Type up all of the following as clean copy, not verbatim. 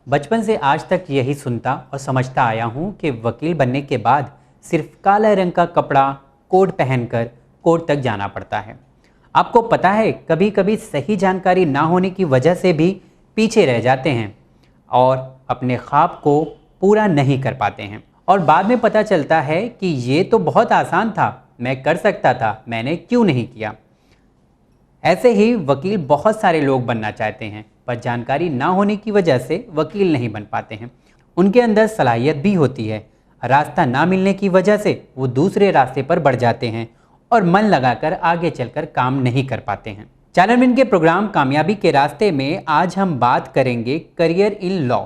बचपन से आज तक यही सुनता और समझता आया हूँ कि वकील बनने के बाद सिर्फ काला रंग का कपड़ा कोट पहनकर कोर्ट तक जाना पड़ता है। आपको पता है, कभी कभी सही जानकारी ना होने की वजह से भी पीछे रह जाते हैं और अपने ख्वाब को पूरा नहीं कर पाते हैं। और बाद में पता चलता है कि ये तो बहुत आसान था, मैं कर सकता था, मैंने क्यों नहीं किया। ऐसे ही वकील बहुत सारे लोग बनना चाहते हैं, पर जानकारी ना होने की वजह से वकील नहीं बन पाते हैं। उनके अंदर सलाहियत भी होती है, रास्ता ना मिलने की वजह से वो दूसरे रास्ते पर बढ़ जाते हैं और मन लगाकर आगे चलकर काम नहीं कर पाते हैं। चैनल विन के प्रोग्राम कामयाबी के रास्ते में आज हम बात करेंगे करियर इन लॉ।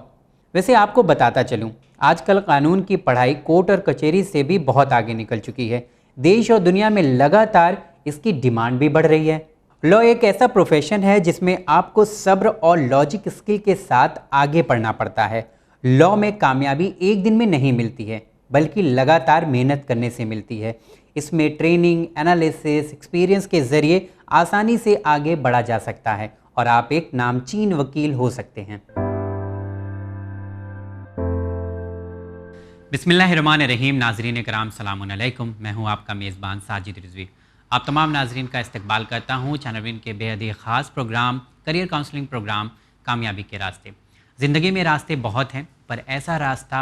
वैसे आपको बताता चलूं, आजकल कानून की पढ़ाई कोर्ट और कचहरी से भी बहुत आगे निकल चुकी है। देश और दुनिया में लगातार इसकी डिमांड भी बढ़ रही है। लॉ एक ऐसा प्रोफेशन है जिसमें आपको सब्र और लॉजिक स्किल के साथ आगे बढ़ना पड़ता है। लॉ में कामयाबी एक दिन में नहीं मिलती है, बल्कि लगातार मेहनत करने से मिलती है। इसमें ट्रेनिंग, एनालिसिस, एक्सपीरियंस के ज़रिए आसानी से आगे बढ़ा जा सकता है और आप एक नामचीन वकील हो सकते हैं। बिस्मिल्लाहिर्रहमानिर्रहीम। नाज़रीन कराम, सलामुन अलैकुम। मैं हूं आपका मेज़बान साजिद रिजवी। आप तमाम नाज़रीन का इस्तकबाल करता हूं चैनल विन के बेहद ही ख़ास प्रोग्राम करियर काउंसलिंग प्रोग्राम कामयाबी के रास्ते। ज़िंदगी में रास्ते बहुत हैं, पर ऐसा रास्ता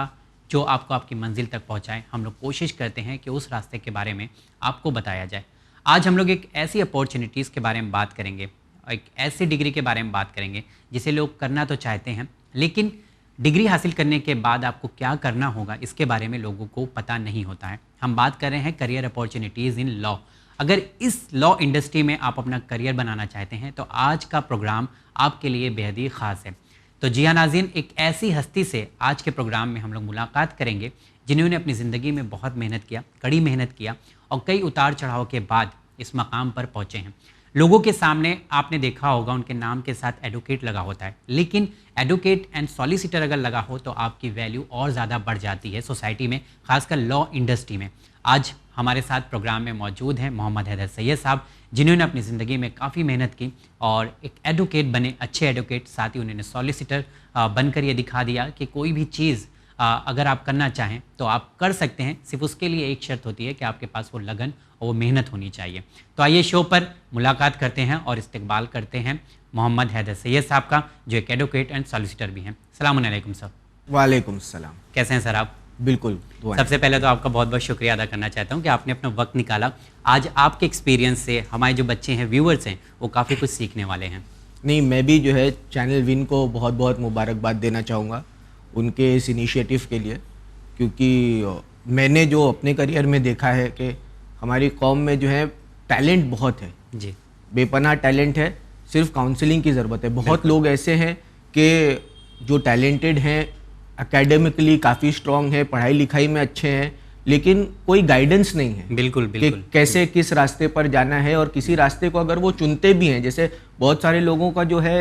जो आपको आपकी मंजिल तक पहुंचाए, हम लोग कोशिश करते हैं कि उस रास्ते के बारे में आपको बताया जाए। आज हम लोग एक ऐसी अपॉर्चुनिटीज़ के बारे में बात करेंगे, एक ऐसी डिग्री के बारे में बात करेंगे जिसे लोग करना तो चाहते हैं, लेकिन डिग्री हासिल करने के बाद आपको क्या करना होगा इसके बारे में लोगों को पता नहीं होता है। हम बात कर रहे हैं करियर अपॉर्चुनिटीज़ इन लॉ। अगर इस लॉ इंडस्ट्री में आप अपना करियर बनाना चाहते हैं तो आज का प्रोग्राम आपके लिए बेहद ही ख़ास है। तो जी हाँ नाज़रीन, एक ऐसी हस्ती से आज के प्रोग्राम में हम लोग मुलाकात करेंगे जिन्होंने अपनी ज़िंदगी में बहुत मेहनत किया, कड़ी मेहनत किया और कई उतार चढ़ाव के बाद इस मकाम पर पहुँचे हैं। लोगों के सामने आपने देखा होगा उनके नाम के साथ एडवोकेट लगा होता है, लेकिन एडवोकेट एंड सॉलिसिटर अगर लगा हो तो आपकी वैल्यू और ज़्यादा बढ़ जाती है सोसाइटी में, खासकर लॉ इंडस्ट्री में। आज हमारे साथ प्रोग्राम में मौजूद हैं मोहम्मद हैदर सैयद साहब, जिन्होंने अपनी ज़िंदगी में काफ़ी मेहनत की और एक एडवोकेट बने, अच्छे एडवोकेट। साथ ही उन्होंने सॉलिसिटर बनकर ये दिखा दिया कि कोई भी चीज़ अगर आप करना चाहें तो आप कर सकते हैं। सिर्फ उसके लिए एक शर्त होती है कि आपके पास वो लगन और वो मेहनत होनी चाहिए। तो आइए शो पर मुलाकात करते हैं और इस्तकबाल करते हैं मोहम्मद हैदर सैयद साहब का, जो एक एडवोकेट एंड सॉलिसिटर भी हैं। सलाम अलैकुम सर। वालेकुम सलाम। कैसे हैं सर आप? बिल्कुल। सबसे पहले तो आपका बहुत बहुत शुक्रिया अदा करना चाहता हूं कि आपने अपना वक्त निकाला। आज आपके एक्सपीरियंस से हमारे जो बच्चे हैं, व्यूअर्स हैं, वो काफ़ी कुछ सीखने वाले हैं। नहीं, मैं भी जो है चैनल विन को बहुत बहुत मुबारकबाद देना चाहूँगा उनके इस इनिशिएटिव के लिए, क्योंकि मैंने जो अपने करियर में देखा है कि हमारी कौम में जो है टैलेंट बहुत है जी, बेपनाह टैलेंट है, सिर्फ काउंसलिंग की ज़रूरत है। बहुत लोग ऐसे हैं कि जो टैलेंटेड हैं, एकेडमिकली काफ़ी स्ट्रॉन्ग है, पढ़ाई लिखाई में अच्छे हैं, लेकिन कोई गाइडेंस नहीं है बिल्कुल कि कैसे किस रास्ते पर जाना है। और किसी रास्ते को अगर वो चुनते भी हैं, जैसे बहुत सारे लोगों का जो है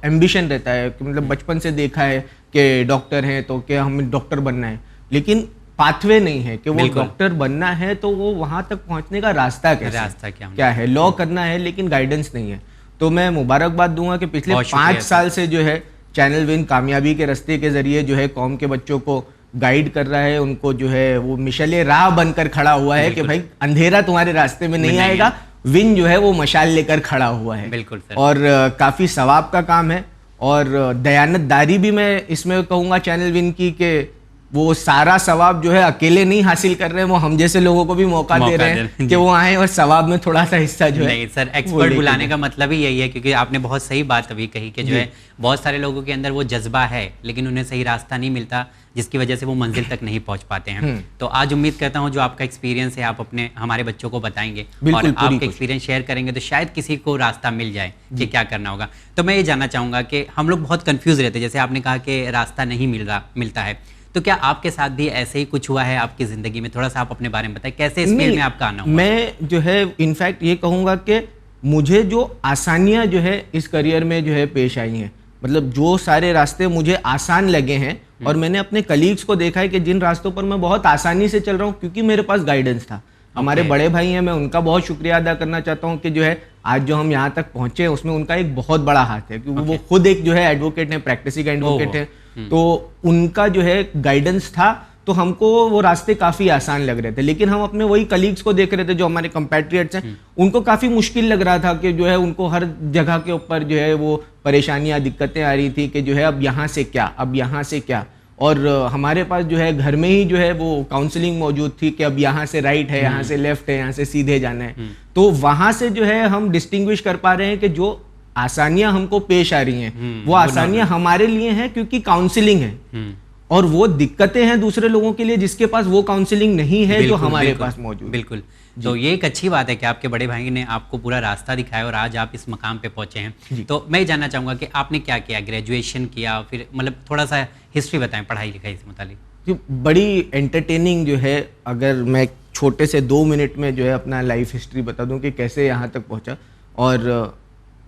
एम्बिशन रहता है कि मतलब बचपन से देखा है कि डॉक्टर हैं तो क्या हमें डॉक्टर बनना है, लेकिन पाथवे नहीं है कि वो डॉक्टर बनना है तो वो वहाँ तक पहुँचने का रास्ता क्या है। लॉ करना है लेकिन गाइडेंस नहीं है। तो मैं मुबारकबाद दूंगा कि पिछले 5 साल से जो है चैनल विन कामयाबी के रास्ते के जरिए जो है कौम के बच्चों को गाइड कर रहा है, उनको जो है वो मिशले राह बनकर खड़ा हुआ है कि भाई अंधेरा तुम्हारे रास्ते में नहीं आएगा। विन जो है वो मशाल लेकर खड़ा हुआ है। बिल्कुल सर। और काफ़ी सवाब का काम है और दयानतदारी भी मैं इसमें कहूँगा चैनल विन की, कि वो सारा सवाब जो है अकेले नहीं हासिल कर रहे हैं, वो हम जैसे लोगों को भी मौका दे रहे हैं कि वो आए और सवाब में थोड़ा सा हिस्सा जो है। नहीं सर, एक्सपर्ट बुलाने का मतलब ही यही है, क्योंकि आपने बहुत सही बात अभी कही कि जो है बहुत सारे लोगों के अंदर वो जज्बा है लेकिन उन्हें सही रास्ता नहीं मिलता, जिसकी वजह से वो मंजिल तक नहीं पहुंच पाते हैं। तो आज उम्मीद करता हूं जो आपका एक्सपीरियंस है आप अपने हमारे बच्चों को बताएंगे और आपके एक्सपीरियंस शेयर करेंगे तो शायद किसी को रास्ता मिल जाए कि क्या करना होगा। तो मैं ये जानना चाहूँगा कि हम लोग बहुत कन्फ्यूज़ रहते हैं, जैसे आपने कहा कि रास्ता नहीं मिलता है, तो क्या आपके साथ भी ऐसे ही कुछ हुआ है आपकी ज़िंदगी में? थोड़ा सा आप अपने बारे में बताएं, कैसे इस फील्ड में आपका आना हुआ? मैं जो है इनफैक्ट ये कहूँगा कि मुझे जो आसानियाँ जो है इस करियर में जो है पेश आई हैं, मतलब जो सारे रास्ते मुझे आसान लगे हैं और मैंने अपने कलीग्स को देखा है कि जिन रास्तों पर मैं बहुत आसानी से चल रहा हूँ क्योंकि मेरे पास गाइडेंस था। हमारे बड़े भाई हैं, मैं उनका बहुत शुक्रिया अदा करना चाहता हूँ कि जो है आज जो हम यहाँ तक पहुँचे उसमें उनका एक बहुत बड़ा हाथ है, क्योंकि वो खुद एक जो है एडवोकेट है, प्रैक्टिसिंग एडवोकेट है। तो उनका जो है गाइडेंस था, तो हमको वो रास्ते काफ़ी आसान लग रहे थे। लेकिन हम अपने वही कलीग्स को देख रहे थे जो हमारे कंपैट्रियट्स हैं, उनको काफ़ी मुश्किल लग रहा था कि जो है उनको हर जगह के ऊपर जो है वो परेशानियां, दिक्कतें आ रही थी कि जो है अब यहाँ से क्या, अब यहाँ से क्या। और हमारे पास जो है घर में ही जो है वो काउंसलिंग मौजूद थी कि अब यहाँ से राइट है, यहाँ से लेफ्ट है, यहाँ से सीधे जाना है। तो वहाँ से जो है हम डिस्टिंग्विश कर पा रहे हैं कि जो आसानियां हमको पेश आ रही हैं वो आसानियां हमारे लिए हैं क्योंकि काउंसलिंग है, और वो दिक्कतें हैं दूसरे लोगों के लिए जिसके पास वो काउंसलिंग नहीं है जो हमारे पास मौजूद है। बिल्कुल। तो ये एक अच्छी बात है कि आपके बड़े भाई ने आपको पूरा रास्ता दिखाया और आज आप इस मकाम पे पहुंचे हैं। तो मैं जानना चाहूंगा कि आपने क्या किया, ग्रेजुएशन किया, फिर मतलब थोड़ा सा हिस्ट्री बताएं पढ़ाई लिखाई से मुतालिक। बड़ी एंटरटेनिंग जो है, अगर मैं छोटे से 2 मिनट में जो है अपना लाइफ हिस्ट्री बता दूं कि कैसे यहाँ तक पहुँचा। और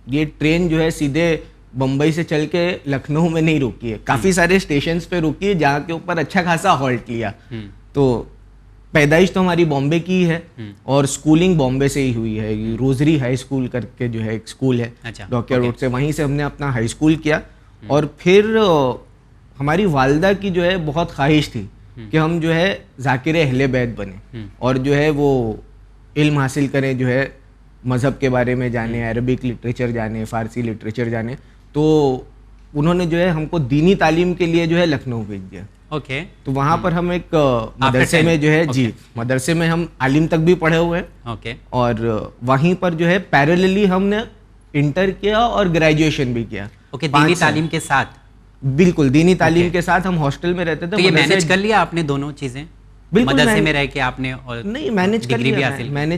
ये ट्रेन जो है सीधे बम्बई से चल के लखनऊ में नहीं रुकी है, काफ़ी सारे स्टेशंस पे रुकी है जहाँ के ऊपर अच्छा खासा हॉल्ट लिया। तो पैदाइश तो हमारी बॉम्बे की है और स्कूलिंग बॉम्बे से ही हुई है। रोजरी हाई स्कूल करके जो है एक स्कूल है डॉकिया रोड से, वहीं से हमने अपना हाई स्कूल किया। और फिर हमारी वालदा की जो है बहुत ख्वाहिश थी कि हम जो है ज़ाकिर अहले बैत बने और जो है वो इल्म हासिल करें, जो है मज़हब के बारे में जाने, अरबिक लिटरेचर जाने, फ़ारसी लिटरेचर जाने। तो उन्होंने जो है हमको दीनी तालीम के लिए जो है लखनऊ भेज दिया। ओके। तो वहाँ पर हम एक मदरसे में जो है जी मदरसे में हम आलिम तक भी पढ़े हुए हैं। ओके। और वहीं पर जो है पैरेलली हमने इंटर किया और ग्रेजुएशन भी किया। ओके, दीनी तालीम के साथ? बिल्कुल, दीनी तालीम के साथ। हम हॉस्टल में रहते थे। तो ये मैनेज कर लिया आपने दोनों चीजें? बिल्कुल, मदरसे में रह के आपने और नहीं मैनेज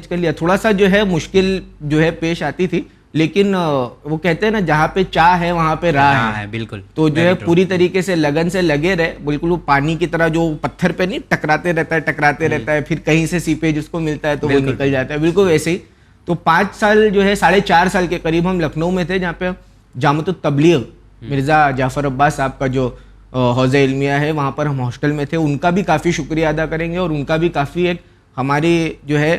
कर लिया। थोड़ा सा जो है मुश्किल जो है पेश आती थी, लेकिन वो कहते हैं ना जहाँ पे चाह है वहाँ पे राह है। बिल्कुल। तो जो है पूरी तरीके से लगन से लगे रहे, बिल्कुल वो पानी की तरह जो पत्थर पे नहीं टकराते रहता है, फिर कहीं से सीपेज उसको मिलता है तो वो निकल जाता है, बिल्कुल वैसे ही। तो 5 साल जो है 4.5 साल के करीब हम लखनऊ में थे, जहाँ पे जामतुत तबलीग मिर्ज़ा जाफ़र अब्बास साहब का जो हौज़ा इल्मिया है वहाँ पर हम हॉस्टल में थे। उनका भी काफ़ी शुक्रिया अदा करेंगे और उनका भी काफ़ी एक हमारी जो है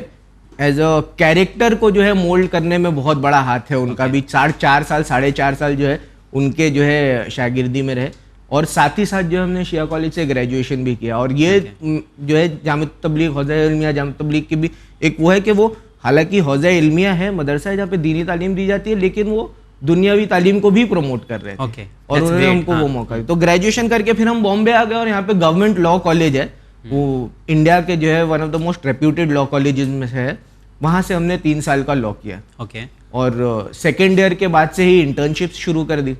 एज अ कैरेक्टर को जो है मोल्ड करने में बहुत बड़ा हाथ है उनका भी। 4.5 साल जो है उनके जो है शागिर्दी में रहे। और साथ ही साथ जो हमने शिया कॉलेज से ग्रेजुएशन भी किया। और ये जो है जामिअत तबलीग हौज़ा इल्मिया जामिअत तबलीग की भी एक वो है कि वो हालांकि हौज़ा इल्मिया है, मदरसा है जहाँ पे दीनी तालीम दी जाती है, लेकिन वो दुनियावी तालीम को भी प्रमोट कर रहे थे। और उन्होंने हमको वो मौका दिया। तो ग्रेजुएशन करके फिर हम बॉम्बे आ गए और यहाँ पे गवर्नमेंट लॉ कॉलेज है, वो इंडिया के जो है one of the most reputed law colleges में से है। वहाँ से हमने 3 साल का लॉ किया। और सेकेंड ईयर के बाद से ही इंटर्नशिप शुरू कर दी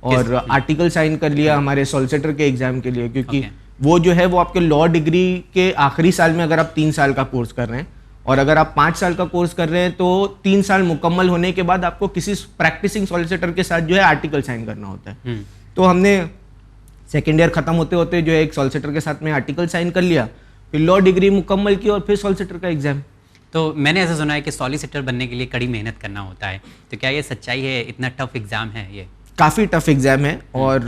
और आर्टिकल साइन कर लिया हमारे सॉलिसिटर के एग्जाम के लिए, क्योंकि वो जो है वो आपके लॉ डिग्री के आखिरी साल में अगर आप 3 साल का कोर्स कर रहे हैं और अगर आप 5 साल का कोर्स कर रहे हैं तो 3 साल मुकम्मल होने के बाद आपको किसी प्रैक्टिसिंग सॉलिसिटर के साथ जो है आर्टिकल साइन करना होता है। तो हमने सेकेंड ईयर खत्म होते होते जो है एक सॉलिसिटर के साथ में आर्टिकल साइन कर लिया, फिर लॉ डिग्री मुकम्मल की और फिर सॉलिसिटर का एग्जाम। तो मैंने ऐसा सुना है कि सॉलिसिटर बनने के लिए कड़ी मेहनत करना होता है, तो क्या ये सच्चाई है? इतना टफ एग्जाम है ये? काफ़ी टफ एग्जाम है। और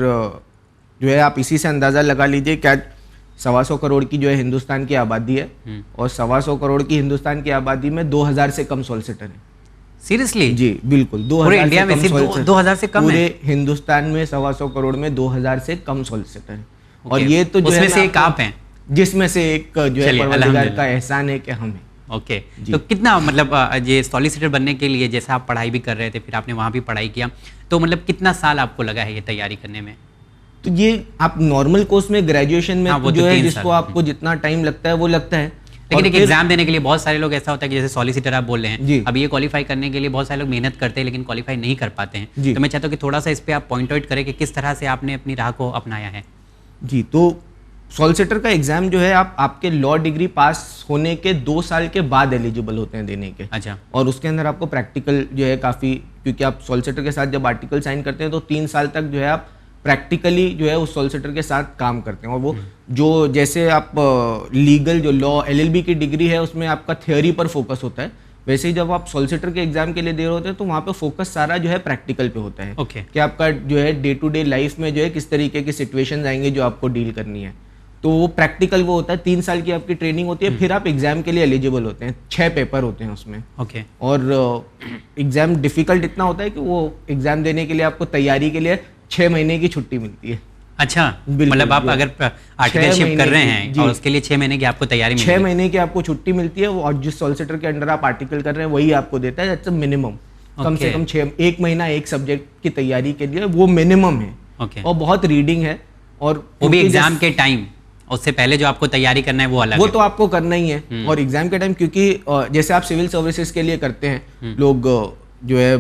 जो है आप इसी से अंदाज़ा लगा लीजिए क्या 125 करोड़ की जो है हिंदुस्तान की आबादी है और 125 करोड़ की हिंदुस्तान की आबादी में 2000 से कम सॉलिसिटर है। सीरियसली? जी बिल्कुल। 2000 इंडिया में सिर्फ 2000 से कम है? पूरे हिंदुस्तान में 125 करोड़ में 2000 से कम सॉलिसिटर है। और ये तो जो है से एक आप हैं, जिसमें से एक जो है परवरदिगार का एहसान है कि हम हैं। ओके। तो कितना मतलब ये सॉलिसिटर बनने के लिए, जैसे आप पढ़ाई भी कर रहे थे फिर आपने वहाँ भी पढ़ाई किया, तो मतलब कितना साल आपको लगा है ये तैयारी करने में? तो ये आप नॉर्मल कोर्स में ग्रेजुएशन में तो जो है जिसको आपको जितना टाइम लगता है वो लगता है। लेकिन एक एग्जाम देने के लिए बहुत सारे लोग ऐसा होता है कि जैसे सॉलिसिटर आप बोल रहे हैं, अब ये क्वालिफाई करने के लिए बहुत सारे लोग मेहनत करते हैं लेकिन क्वालिफाई नहीं कर पाते हैं। तो मैं चाहता हूँ कि थोड़ा सा इस पर आप पॉइंट आउट करें कि किस तरह से आपने अपनी राह को अपनाया है। जी, तो सॉलिसिटर का एग्जाम जो है आपके लॉ डिग्री पास होने के 2 साल के बाद एलिजिबल होते हैं देने के। अच्छा। और उसके अंदर आपको प्रैक्टिकल जो है काफ़ी, क्योंकि आप सॉलिसिटर के साथ जब आर्टिकल साइन करते हैं तो 3 साल तक जो है आप प्रैक्टिकली जो है उस सॉलिसिटर के साथ काम करते हैं। और वो जो जैसे आप लीगल जो लॉ LLB की डिग्री है उसमें आपका थियोरी पर फोकस होता है, वैसे ही जब आप सॉलिसिटर के एग्जाम के लिए दे रहे होते हैं तो वहाँ पे फोकस सारा जो है प्रैक्टिकल पे होता है। कि आपका जो है डे टू डे लाइफ में जो है किस तरीके की सिचुएशंस आएंगे जो आपको डील करनी है। तो वो प्रैक्टिकल वो होता है। 3 साल की आपकी ट्रेनिंग होती है, फिर आप एग्जाम के लिए एलिजिबल होते हैं। 6 पेपर होते हैं उसमें। और एग्जाम डिफिकल्ट इतना होता है कि वो एग्जाम देने के लिए आपको तैयारी के लिए 6 महीने की छुट्टी मिलती है। अच्छा, बिल्कुल, मतलब आप जो अगर 6 आर्टिकलशिप कर रहे महीने हैं की, और जी। उसके लिए 6 महीने की आपको तैयारी 6 मिलेगी। महीने की आपको छुट्टी मिलती है, वो और जिस सॉलिसिटर के अंडर आप आर्टिकल कर रहे हैं वही आपको देता है। That's a minimum. कम से ओके, कम 1 महीना एक सब्जेक्ट की तैयारी के लिए वो मिनिमम है। ओके। और बहुत रीडिंग है। और वो भी क्योंकि एग्जाम के टाइम, उससे पहले जो आपको तैयारी करना है वो अलग वो है। तो आपको करना ही है। और एग्जाम के टाइम, क्योंकि जैसे आप सिविल सर्विसेज के लिए करते हैं, लोग जो है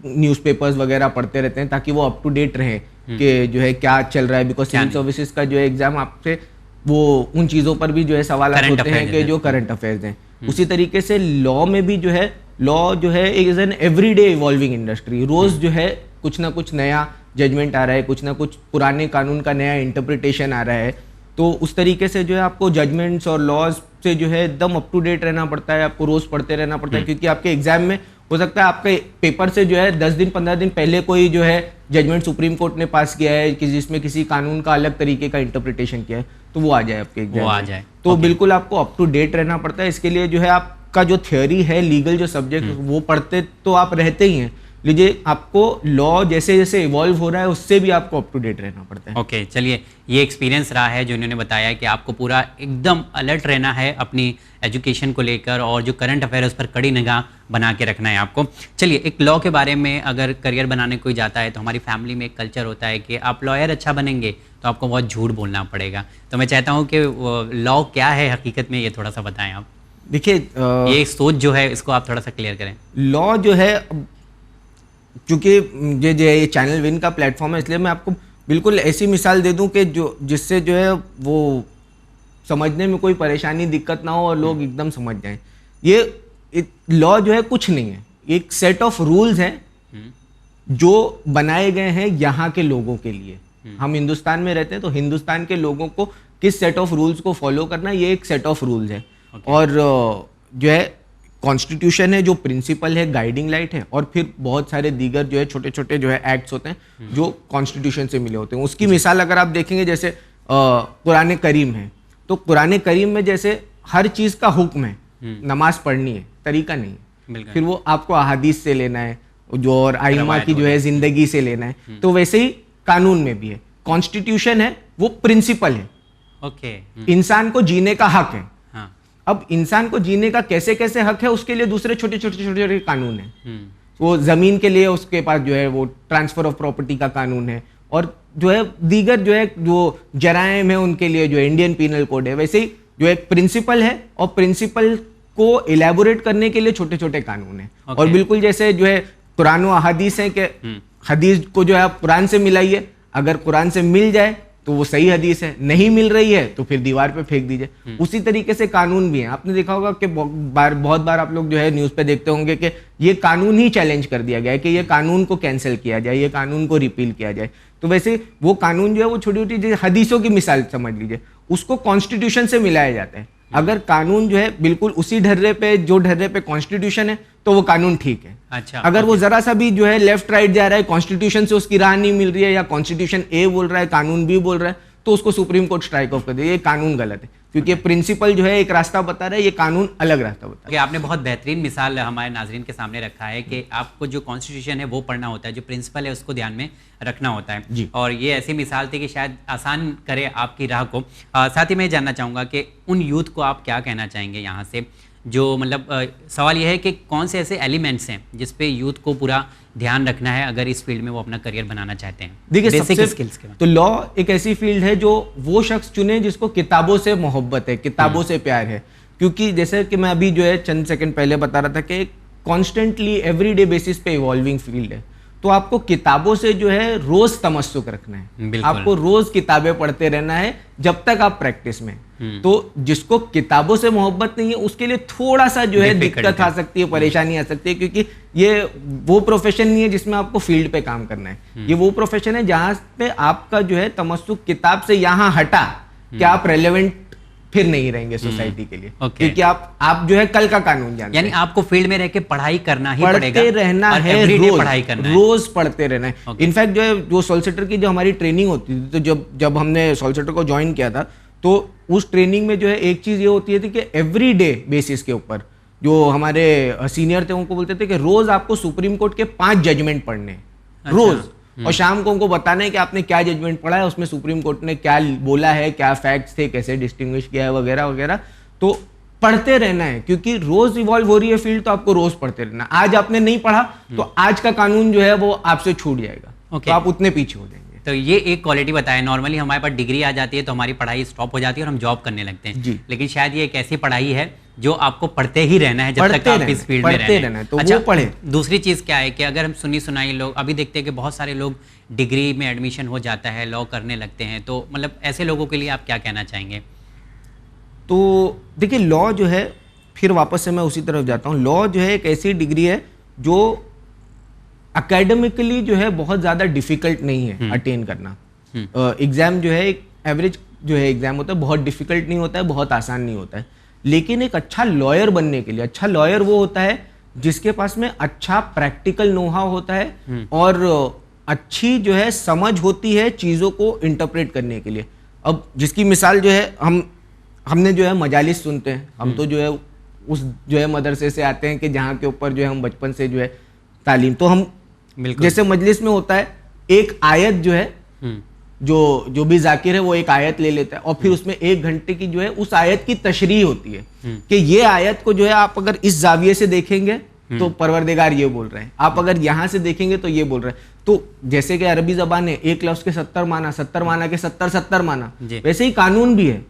न्यूज़पेपर्स वगैरह पढ़ते रहते हैं ताकि वो अप टू डेट रहे कि जो है क्या चल रहा है। बिकॉज क्या सिविल नहीं। सर्विसेज का जो है एग्जाम आपसे वो उन चीज़ों पर भी जो है सवाल Current होते हैं affairs कि हैं। जो करंट अफेयर्स हैं। उसी तरीके से लॉ में भी जो है, लॉ जो है is an everyday evolving industry. रोज जो है कुछ ना कुछ नया जजमेंट आ रहा है, कुछ ना कुछ पुराने कानून का नया इंटरप्रिटेशन आ रहा है। तो उस तरीके से जो है आपको जजमेंट्स और लॉज से जो है एकदम अप टू डेट रहना पड़ता है, आपको रोज पढ़ते रहना पड़ता है। क्योंकि आपके एग्जाम में हो सकता है आपके पेपर से जो है 10 दिन 15 दिन पहले कोई जो है जजमेंट सुप्रीम कोर्ट ने पास किया है कि जिसमें किसी कानून का अलग तरीके का इंटरप्रिटेशन किया है, तो वो आ जाए आपके एग्जाम वो आ में। जाए, तो ओके। बिल्कुल आपको अप टू डेट रहना पड़ता है। इसके लिए जो है आपका जो थ्योरी है, लीगल जो सब्जेक्ट, वो पढ़ते तो आप रहते ही हैं, लीजिए आपको लॉ जैसे जैसे इवॉल्व हो रहा है उससे भी आपको अप टू डेट रहना पड़ता है। ओके, चलिए, ये एक्सपीरियंस रहा है जो इन्होंने बताया कि आपको पूरा एकदम अलर्ट रहना है अपनी एजुकेशन को लेकर, और जो करंट अफेयर है उस पर कड़ी निगाह बना के रखना है आपको। चलिए, एक लॉ के बारे में अगर करियर बनाने कोई जाता है तो हमारी फैमिली में एक कल्चर होता है कि आप लॉयर अच्छा बनेंगे तो आपको बहुत झूठ बोलना पड़ेगा। तो मैं चाहता हूँ कि लॉ क्या है हकीकत में, ये थोड़ा सा बताएं आप। देखिए, ये सोच जो है इसको आप थोड़ा सा क्लियर करें। लॉ जो है, चूंकि ये चैनल विन का प्लेटफॉर्म है, इसलिए मैं आपको बिल्कुल ऐसी मिसाल दे दूं कि जो जिससे जो है वो समझने में कोई परेशानी दिक्कत ना हो और लोग एकदम समझ जाएं। ये लॉ जो है कुछ नहीं है, एक सेट ऑफ रूल्स हैं जो बनाए गए हैं यहाँ के लोगों के लिए। हम हिंदुस्तान में रहते हैं तो हिंदुस्तान के लोगों को किस सेट ऑफ रूल्स को फॉलो करना है, ये एक सेट ऑफ रूल्स है। और जो है कॉन्स्टिट्यूशन है जो प्रिंसिपल है, गाइडिंग लाइट है, और फिर बहुत सारे दीगर जो है छोटे छोटे जो है एक्ट्स होते हैं जो कॉन्स्टिट्यूशन से मिले होते हैं। उसकी मिसाल अगर आप देखेंगे, जैसे कुरान करीम है, तो कुरान करीम में जैसे हर चीज का हुक्म है, नमाज पढ़नी है, तरीका नहीं है। फिर वो आपको अहादीस से लेना है, जो और आइमा की जो है जिंदगी से लेना है। तो वैसे ही कानून में भी है, कॉन्स्टिट्यूशन है वो प्रिंसिपल है। ओके, इंसान को जीने का हक है। हाँ, अब इंसान को जीने का कैसे कैसे हक है, उसके लिए दूसरे छोटे छोटे छोटे छोटे कानून है। वो जमीन के लिए उसके पास जो है वो ट्रांसफर ऑफ प्रॉपर्टी का कानून है, और जो है दीगर जो है जो जराइम है उनके लिए जो है इंडियन पीनल कोड है। वैसे ही जो एक प्रिंसिपल है, और प्रिंसिपल को इलेबोरेट करने के लिए छोटे छोटे कानून है। और बिल्कुल जैसे जो है कुरान और हदीस है कि हदीस को जो है आप कुरान से मिलाइए, अगर कुरान से मिल जाए तो वो सही हदीस है, नहीं मिल रही है तो फिर दीवार पे फेंक दीजिए। उसी तरीके से कानून भी है। आपने देखा होगा कि बहुत बार आप लोग जो है न्यूज़ पे देखते होंगे कि ये कानून ही चैलेंज कर दिया गया है कि ये कानून को कैंसिल किया जाए, ये कानून को रिपील किया जाए। तो वैसे वो कानून जो है वो छोटी छोटी हदीसों की मिसाल समझ लीजिए, उसको कॉन्स्टिट्यूशन से मिलाया जाता है। अगर कानून जो है बिल्कुल उसी ढर्रे पे, जो ढर्रे पे कॉन्स्टिट्यूशन है, तो वो कानून ठीक है। अच्छा, अगर वो जरा सा भी जो है लेफ्ट राइट जा रहा है, कॉन्स्टिट्यूशन से उसकी राह नहीं मिल रही है, या कॉन्स्टिट्यूशन ए बोल रहा है, कानून बी बोल रहा है, तो उसको सुप्रीम कोर्ट स्ट्राइक ऑफ कर दे, ये कानून गलत है। क्योंकि प्रिंसिपल जो है एक रास्ता बता रहा है, ये कानून अलग रास्ता बता रहा है। आपने बहुत बेहतरीन मिसाल हमारे नाजरीन के सामने रखा है कि आपको जो कॉन्स्टिट्यूशन है वो पढ़ना होता है, जो प्रिंसिपल है उसको ध्यान में रखना होता है जी। और ये ऐसी मिसाल थी कि शायद आसान करे आपकी राह को। साथ ही मैं जानना चाहूँगा कि उन यूथ को आप क्या कहना चाहेंगे यहाँ से, जो मतलब सवाल यह है कि कौन से ऐसे एलिमेंट्स हैं जिस पे यूथ को पूरा ध्यान रखना है अगर इस फील्ड में वो अपना करियर बनाना चाहते हैं। देखिए, बेसिक सबसे स्किल्स के तो लॉ एक ऐसी फील्ड है जो वो शख्स चुने जिसको किताबों से मोहब्बत है, किताबों से प्यार है। क्योंकि जैसे कि मैं अभी जो है चंद सेकंड पहले बता रहा था कि कॉन्स्टेंटली एवरीडे बेसिस पे इवॉल्विंग फील्ड है, तो आपको किताबों से जो है रोज तमस्सुक रखना है, आपको रोज किताबें पढ़ते रहना है जब तक आप प्रैक्टिस में। तो जिसको किताबों से मोहब्बत नहीं है उसके लिए थोड़ा सा जो है दिक्कत आ सकती है, परेशानी आ सकती है, क्योंकि ये वो प्रोफेशन नहीं है जिसमें आपको फील्ड पे काम करना है। ये वो प्रोफेशन है जहां पे आपका जो है तमस्सुक किताब से यहां हटा कि आप रेलेवेंट फिर नहीं रहेंगे सोसाइटी के लिए, क्योंकि आप जो है कल का कानून जानते हैं। यानी आपको फील्ड में रह के पढ़ाई करना ही पड़ेगा, पढ़ते रहना है, रोज पढ़ाई करना है, रोज पढ़ते रहना है। इनफैक्ट जो है जो सॉलिसिटर की जो हमारी ट्रेनिंग होती थी, तो जब हमने सॉलिसिटर को ज्वाइन किया था, तो उस ट्रेनिंग में जो है एक चीज ये होती थी कि एवरी डे बेसिस के ऊपर जो हमारे सीनियर थे उनको बोलते थे कि रोज आपको सुप्रीम कोर्ट के 5 जजमेंट पढ़ने हैं, रोज। और शाम को उनको बताना है कि आपने क्या जजमेंट पढ़ा है, उसमें सुप्रीम कोर्ट ने क्या बोला है, क्या फैक्ट्स थे, कैसे डिस्टिंग्विश किया है वगैरह वगैरह। तो पढ़ते रहना है, क्योंकि रोज इवॉल्व हो रही है फील्ड, तो आपको रोज पढ़ते रहना। आज आपने नहीं पढ़ा तो आज का कानून जो है वो आपसे छूट जाएगा, तो आप उतने पीछे हो जाएंगे। तो ये एक क्वालिटी बताया, नॉर्मली हमारे पास डिग्री आ जाती है तो हमारी पढ़ाई स्टॉप हो जाती है और हम जॉब करने लगते हैं जी। लेकिन शायद ये एक ऐसी पढ़ाई है जो आपको पढ़ते ही रहना है जब तक आप इस फील्ड में रहना है। तो वो पढ़े। दूसरी चीज क्या है कि अगर हम सुनी सुनाई लोग अभी देखते हैं कि बहुत सारे लोग डिग्री में एडमिशन हो जाता है, लॉ करने लगते हैं, तो मतलब ऐसे लोगों के लिए आप क्या कहना चाहेंगे? तो देखिए, लॉ जो है, फिर वापस से मैं उसी तरफ जाता हूँ, लॉ जो है एक ऐसी डिग्री है जो एकेडमिकली जो है बहुत ज़्यादा डिफिकल्ट नहीं है अटेन करना। एग्ज़ाम जो है एक एवरेज जो है एग्ज़ाम होता है, बहुत डिफिकल्ट नहीं होता है, बहुत आसान नहीं होता है। लेकिन एक अच्छा लॉयर बनने के लिए, अच्छा लॉयर वो होता है जिसके पास में अच्छा प्रैक्टिकल नोहाव होता है और अच्छी जो है समझ होती है चीज़ों को इंटरप्रेट करने के लिए। अब जिसकी मिसाल जो है, हमने जो है मजालिस सुनते हैं, हम तो जो है उस जो है मदरसे से आते हैं कि जहाँ के ऊपर जो है हम बचपन से जो है तालीम, तो हम जैसे मजलिस में होता है एक आयत जो है, जो भी जाकिर है वो एक आयत ले लेता है और फिर उसमें 1 घंटे की जो है उस आयत की तशरीह होती है कि ये आयत को जो है आप अगर इस जाविये से देखेंगे तो परवरदिगार ये बोल रहे हैं, आप अगर यहां से देखेंगे तो ये बोल रहे हैं। तो जैसे कि अरबी जबान है, एक लफ्ज के 70 माना, 70 माना के 70 माना, वैसे ही कानून भी है।